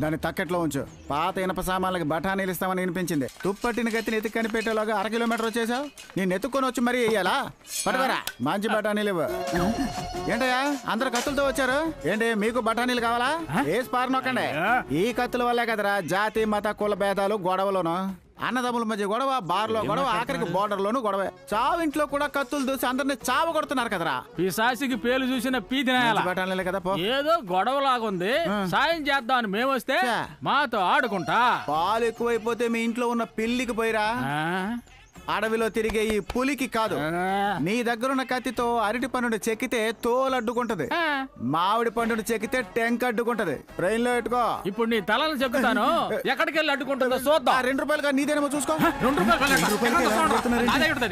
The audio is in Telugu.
దాన్ని తక్కట్లో ఉంచు. పాత ఇనప సామాన్లకి బఠానీలు ఇస్తామని వినిపించింది. తుప్పట్టిన గతిని ఎత్తి కనిపెట్టేలాగా 1 కిలోమీటర్ వచ్చేసావు. నేను ఎత్తుక్కొని వచ్చి మరీ వెయ్యాలా? పట్టుకోరా మంచి బఠానీలు ఇవ్వు. ఏంటయ్యా అందరు కత్తులతో వచ్చారు? ఏంటి మీకు బఠానీలు కావాలా? వేసి పారు నొక్కండి. ఈ కత్తుల వల్లే కదరా జాతి మత కుల భేదాలు గొడవలోను, అన్నదమ్ముల మధ్య గొడవ, బార్లో గొడవ, ఆఖరికి బోర్డర్ లోను గొడవ. చావింట్లో కూడా కత్తులు దూసి అందరినీ చావ కొడుతున్నారు కదరా. ఈ సాసికి పేలు చూసిన బఠానీలే కదా. ఏదో గొడవలాగుంది, సాయం చేద్దామని మేమొస్తే మాతో ఆడుకుంటా. పాలు ఎక్కువైపోతే మీ ఇంట్లో ఉన్న పిల్లికి పోయిరా. అడవిలో తిరిగే ఈ పులికి కాదు. నీ దగ్గరున్న కత్తితో అరటి పండుని చెక్కితే తోలు అడ్డుకుంటది, మామిడి పండుని చెక్కితే టెంక్ అడ్డుకుంటది. బ్రెయిన్ లో పెట్టుకో. ఇప్పుడు నీ తలను చెప్తాను, ఎక్కడికి వెళ్ళి అడ్డుకుంటుందో చూద్దాం. 2 రూపాయలుగా నీదేనేమో చూసుకో. 2 రూపాయలు